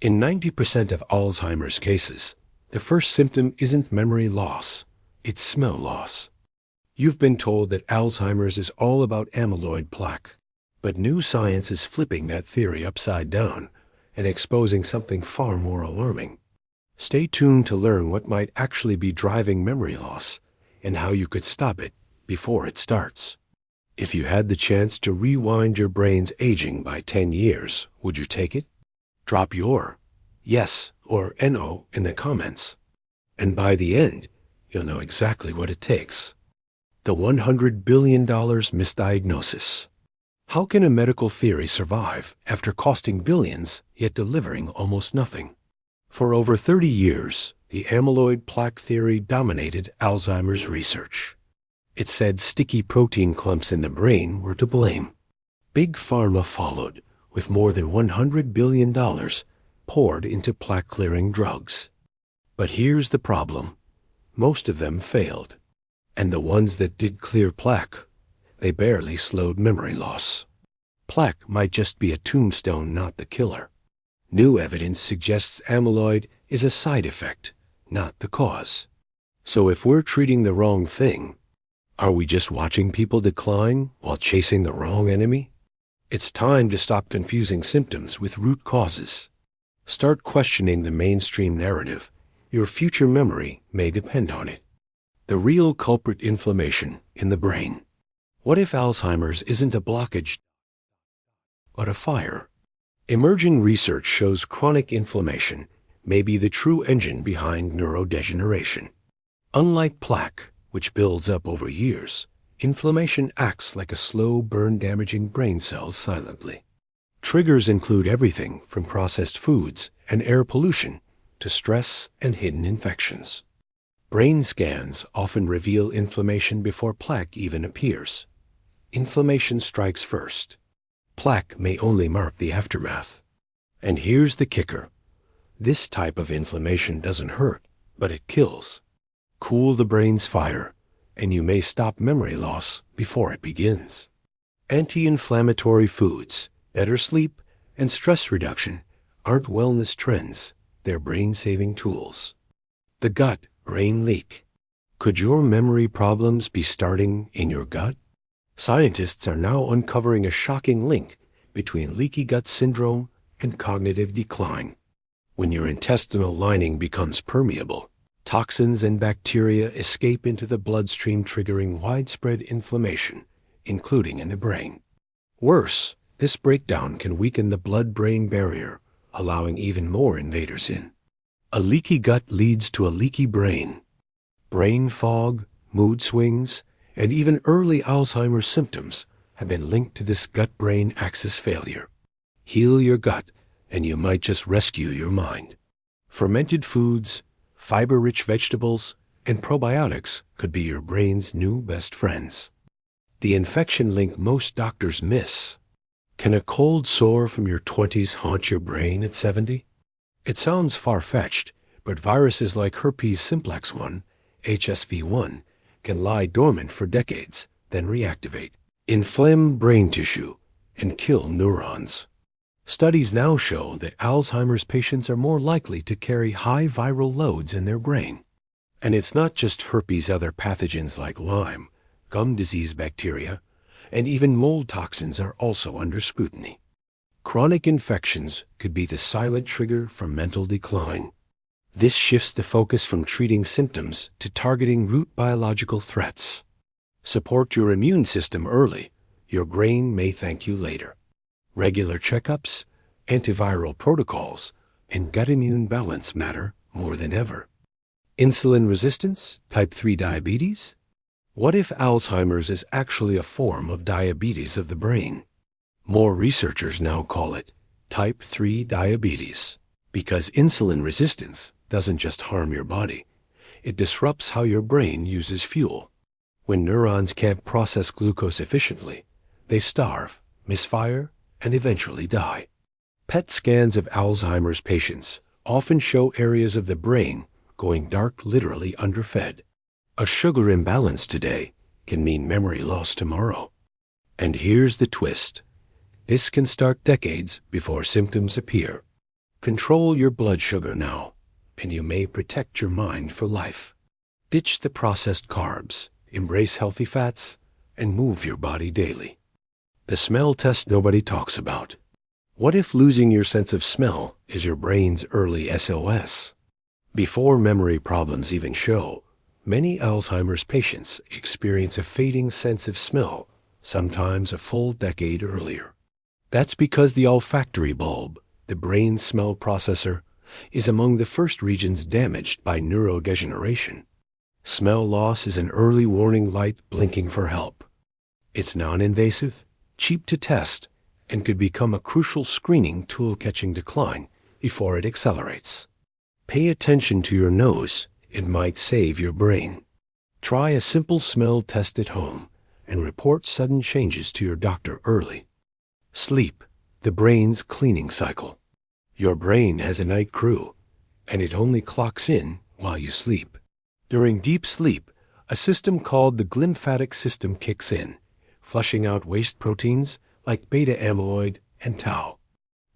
In 90% of Alzheimer's cases, the first symptom isn't memory loss, it's smell loss. You've been told that Alzheimer's is all about amyloid plaque, but new science is flipping that theory upside down and exposing something far more alarming. Stay tuned to learn what might actually be driving memory loss and how you could stop it before it starts. If you had the chance to rewind your brain's aging by 10 years, would you take it? Drop your yes or no in the comments. And by the end, you'll know exactly what it takes. The $100 billion misdiagnosis. How can a medical theory survive after costing billions yet delivering almost nothing? For over 30 years, the amyloid plaque theory dominated Alzheimer's research. It said sticky protein clumps in the brain were to blame. Big Pharma followed, with more than $100 billion poured into plaque-clearing drugs. But here's the problem. Most of them failed. And the ones that did clear plaque, they barely slowed memory loss. Plaque might just be a tombstone, not the killer. New evidence suggests amyloid is a side effect, not the cause. So if we're treating the wrong thing, are we just watching people decline while chasing the wrong enemy? It's time to stop confusing symptoms with root causes. Start questioning the mainstream narrative. Your future memory may depend on it. The real culprit: inflammation in the brain. What if Alzheimer's isn't a blockage, but a fire? Emerging research shows chronic inflammation may be the true engine behind neurodegeneration. Unlike plaque, which builds up over years, inflammation acts like a slow burn, damaging brain cells silently. Triggers include everything from processed foods and air pollution to stress and hidden infections. Brain scans often reveal inflammation before plaque even appears. Inflammation strikes first. Plaque may only mark the aftermath. And here's the kicker. This type of inflammation doesn't hurt, but it kills. Cool the brain's fire, and you may stop memory loss before it begins. Anti-inflammatory foods, better sleep, and stress reduction aren't wellness trends, they're brain-saving tools. The gut-brain leak. Could your memory problems be starting in your gut? Scientists are now uncovering a shocking link between leaky gut syndrome and cognitive decline. When your intestinal lining becomes permeable, toxins and bacteria escape into the bloodstream, triggering widespread inflammation, including in the brain. Worse, this breakdown can weaken the blood-brain barrier, allowing even more invaders in. A leaky gut leads to a leaky brain. Brain fog, mood swings, and even early Alzheimer's symptoms have been linked to this gut-brain axis failure. Heal your gut, and you might just rescue your mind. Fermented foods, fiber-rich vegetables, and probiotics could be your brain's new best friends. The infection link most doctors miss. Can a cold sore from your 20s haunt your brain at 70? It sounds far-fetched, but viruses like herpes simplex 1, HSV1, can lie dormant for decades, then reactivate, inflame brain tissue, and kill neurons. Studies now show that Alzheimer's patients are more likely to carry high viral loads in their brain. And it's not just herpes. Other pathogens like Lyme, gum disease bacteria, and even mold toxins are also under scrutiny. Chronic infections could be the silent trigger for mental decline. This shifts the focus from treating symptoms to targeting root biological threats. Support your immune system early. Your brain may thank you later. Regular checkups, antiviral protocols, and gut immune balance matter more than ever. Insulin resistance, type 3 diabetes? What if Alzheimer's is actually a form of diabetes of the brain? More researchers now call it type 3 diabetes, because insulin resistance doesn't just harm your body, it disrupts how your brain uses fuel. When neurons can't process glucose efficiently, they starve, misfire, and eventually die. PET scans of Alzheimer's patients often show areas of the brain going dark, literally underfed. A sugar imbalance today can mean memory loss tomorrow. And here's the twist. This can start decades before symptoms appear. Control your blood sugar now, and you may protect your mind for life. Ditch the processed carbs, embrace healthy fats, and move your body daily. The smell test nobody talks about. What if losing your sense of smell is your brain's early SOS? Before memory problems even show, many Alzheimer's patients experience a fading sense of smell, sometimes a full decade earlier. That's because the olfactory bulb, the brain's smell processor, is among the first regions damaged by neurodegeneration. Smell loss is an early warning light blinking for help. It's non-invasive, cheap to test, and could become a crucial screening tool catching decline before it accelerates. Pay attention to your nose. It might save your brain. Try a simple smell test at home and report sudden changes to your doctor early. Sleep, the brain's cleaning cycle. Your brain has a night crew, and it only clocks in while you sleep. During deep sleep, a system called the glymphatic system kicks in, flushing out waste proteins like beta-amyloid and tau.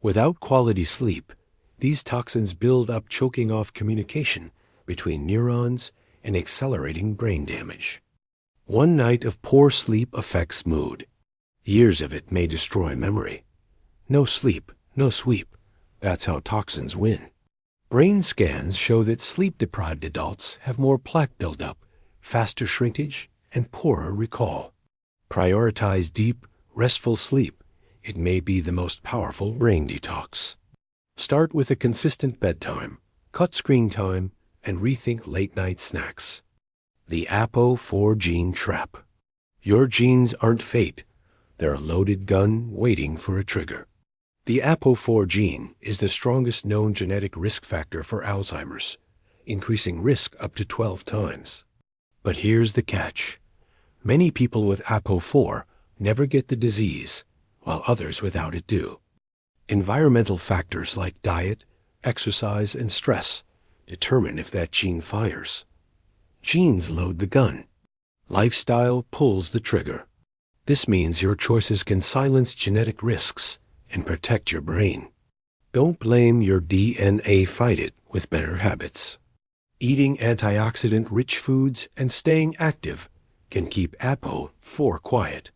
Without quality sleep, these toxins build up, choking off communication between neurons and accelerating brain damage. One night of poor sleep affects mood. Years of it may destroy memory. No sleep, no sweep. That's how toxins win. Brain scans show that sleep-deprived adults have more plaque buildup, faster shrinkage, and poorer recall. Prioritize deep, restful sleep. It may be the most powerful brain detox. Start with a consistent bedtime, cut screen time, and rethink late-night snacks. The APO4 gene trap. Your genes aren't fate. They're a loaded gun waiting for a trigger. The APO4 gene is the strongest known genetic risk factor for Alzheimer's, increasing risk up to 12 times. But here's the catch. Many people with APO4 never get the disease, while others without it do. Environmental factors like diet, exercise, and stress determine if that gene fires. Genes load the gun. Lifestyle pulls the trigger. This means your choices can silence genetic risks and protect your brain. Don't blame your DNA, fight it with better habits. Eating antioxidant-rich foods and staying active can keep APO4 quiet.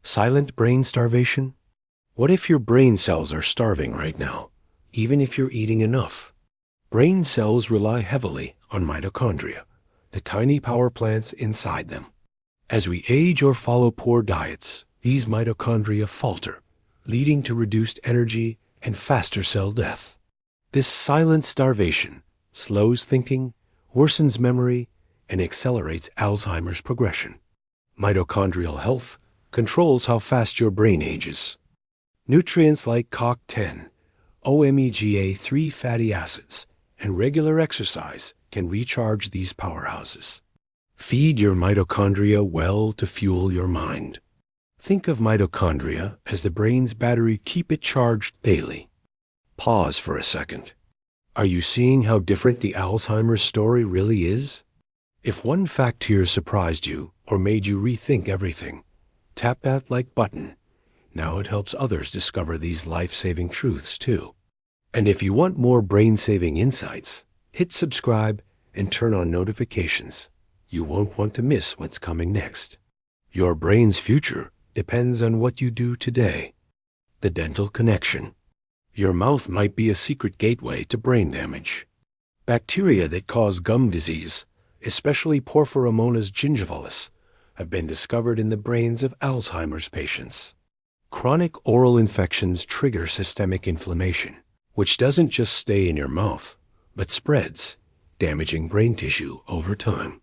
Silent brain starvation? What if your brain cells are starving right now, even if you're eating enough? Brain cells rely heavily on mitochondria, the tiny power plants inside them. As we age or follow poor diets, these mitochondria falter, leading to reduced energy and faster cell death. This silent starvation slows thinking, worsens memory, and accelerates Alzheimer's progression. Mitochondrial health controls how fast your brain ages. Nutrients like CoQ10, omega-3 fatty acids, and regular exercise can recharge these powerhouses. Feed your mitochondria well to fuel your mind. Think of mitochondria as the brain's battery. Keep it charged daily. Pause for a second. Are you seeing how different the Alzheimer's story really is? If one fact here surprised you or made you rethink everything, tap that like button. Now it helps others discover these life-saving truths too. And if you want more brain-saving insights, hit subscribe and turn on notifications. You won't want to miss what's coming next. Your brain's future depends on what you do today. The dental connection. Your mouth might be a secret gateway to brain damage. Bacteria that cause gum disease, especially Porphyromonas gingivalis, have been discovered in the brains of Alzheimer's patients. Chronic oral infections trigger systemic inflammation, which doesn't just stay in your mouth, but spreads, damaging brain tissue over time.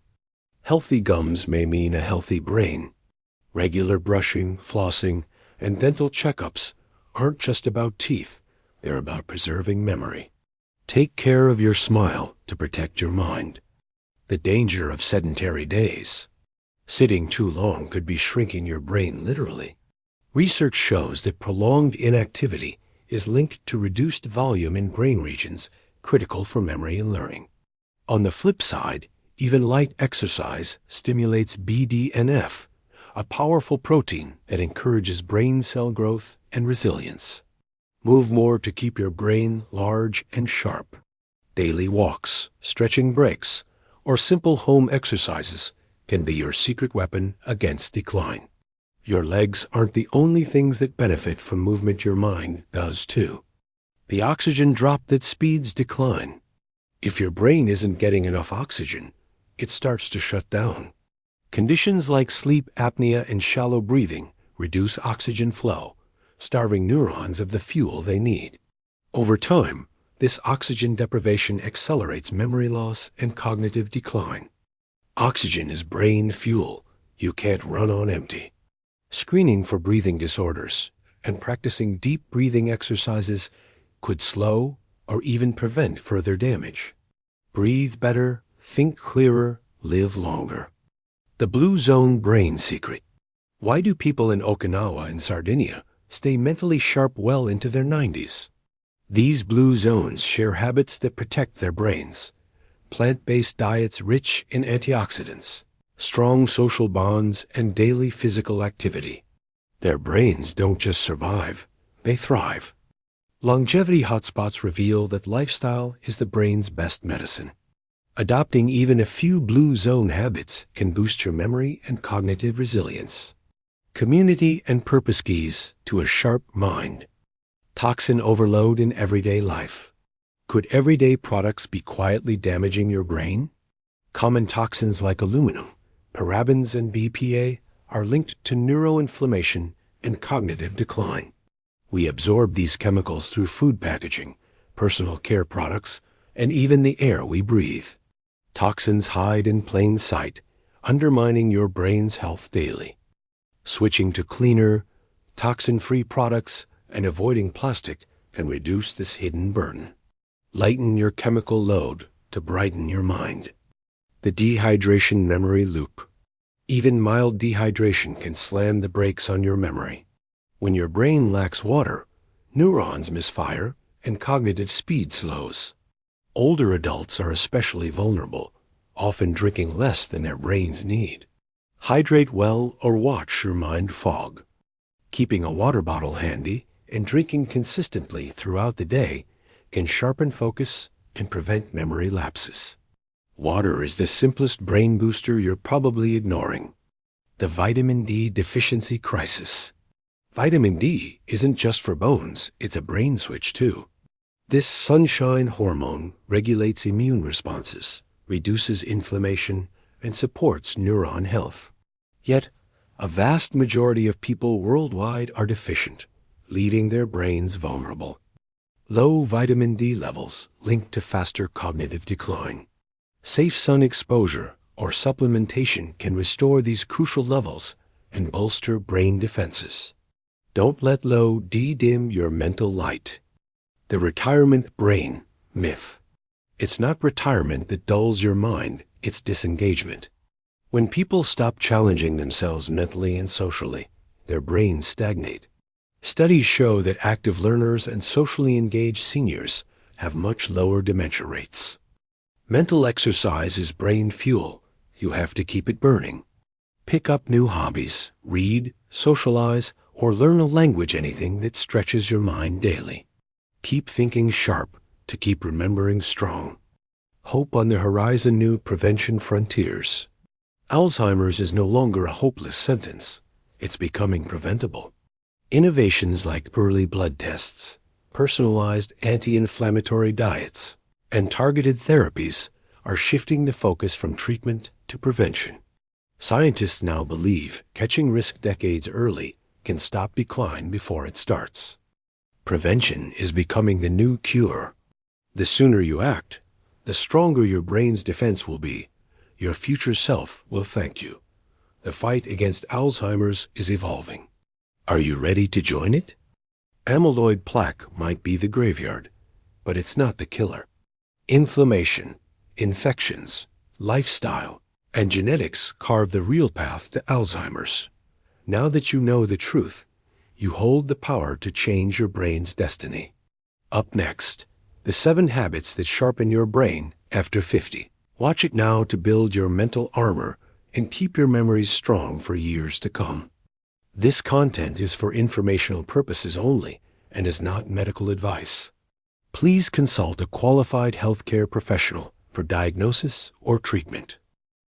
Healthy gums may mean a healthy brain. Regular brushing, flossing, and dental checkups aren't just about teeth, they're about preserving memory. Take care of your smile to protect your mind. The danger of sedentary days. Sitting too long could be shrinking your brain literally. Research shows that prolonged inactivity is linked to reduced volume in brain regions critical for memory and learning. On the flip side, even light exercise stimulates BDNF, a powerful protein that encourages brain cell growth and resilience. Move more to keep your brain large and sharp. Daily walks, stretching breaks, or simple home exercises can be your secret weapon against decline. Your legs aren't the only things that benefit from movement. Your mind does too. The oxygen drop that speeds decline. If your brain isn't getting enough oxygen, it starts to shut down. Conditions like sleep apnea and shallow breathing reduce oxygen flow, starving neurons of the fuel they need. Over time, this oxygen deprivation accelerates memory loss and cognitive decline. Oxygen is brain fuel. You can't run on empty. Screening for breathing disorders and practicing deep breathing exercises could slow or even prevent further damage. Breathe better, think clearer, live longer. The Blue Zone Brain Secret. Why do people in Okinawa and Sardinia stay mentally sharp well into their 90s? These blue zones share habits that protect their brains. Plant-based diets rich in antioxidants, strong social bonds, and daily physical activity. Their brains don't just survive, they thrive. Longevity hotspots reveal that lifestyle is the brain's best medicine. Adopting even a few blue zone habits can boost your memory and cognitive resilience. Community and purpose keys to a sharp mind. Toxin overload in everyday life. Could everyday products be quietly damaging your brain? Common toxins like aluminum, parabens, and BPA are linked to neuroinflammation and cognitive decline. We absorb these chemicals through food packaging, personal care products, and even the air we breathe. Toxins hide in plain sight, undermining your brain's health daily. Switching to cleaner, toxin-free products and avoiding plastic can reduce this hidden burden. Lighten your chemical load to brighten your mind. The dehydration memory loop. Even mild dehydration can slam the brakes on your memory. When your brain lacks water, neurons misfire and cognitive speed slows. Older adults are especially vulnerable, often drinking less than their brains need. Hydrate well or watch your mind fog. Keeping a water bottle handy and drinking consistently throughout the day can sharpen focus and prevent memory lapses. Water is the simplest brain booster you're probably ignoring. The vitamin D deficiency crisis. Vitamin D isn't just for bones, it's a brain switch too. This sunshine hormone regulates immune responses, reduces inflammation, and supports neuron health. Yet, a vast majority of people worldwide are deficient, leaving their brains vulnerable. Low vitamin D levels link to faster cognitive decline. Safe sun exposure or supplementation can restore these crucial levels and bolster brain defenses. Don't let low D dim your mental light. The retirement brain myth. It's not retirement that dulls your mind, it's disengagement. When people stop challenging themselves mentally and socially, their brains stagnate. Studies show that active learners and socially engaged seniors have much lower dementia rates. Mental exercise is brain fuel. You have to keep it burning. Pick up new hobbies, read, socialize, or learn a language, anything that stretches your mind daily. Keep thinking sharp to keep remembering strong. Hope on the horizon, new prevention frontiers. Alzheimer's is no longer a hopeless sentence. It's becoming preventable. Innovations like early blood tests, personalized anti-inflammatory diets, and targeted therapies are shifting the focus from treatment to prevention. Scientists now believe catching risk decades early can stop decline before it starts. Prevention is becoming the new cure. The sooner you act, the stronger your brain's defense will be. Your future self will thank you. The fight against Alzheimer's is evolving. Are you ready to join it? Amyloid plaque might be the graveyard, but it's not the killer. Inflammation, infections, lifestyle, and genetics carve the real path to Alzheimer's. Now that you know the truth, you hold the power to change your brain's destiny. Up next, the 7 habits that sharpen your brain after 50. Watch it now to build your mental armor and keep your memories strong for years to come. This content is for informational purposes only and is not medical advice. Please consult a qualified healthcare professional for diagnosis or treatment.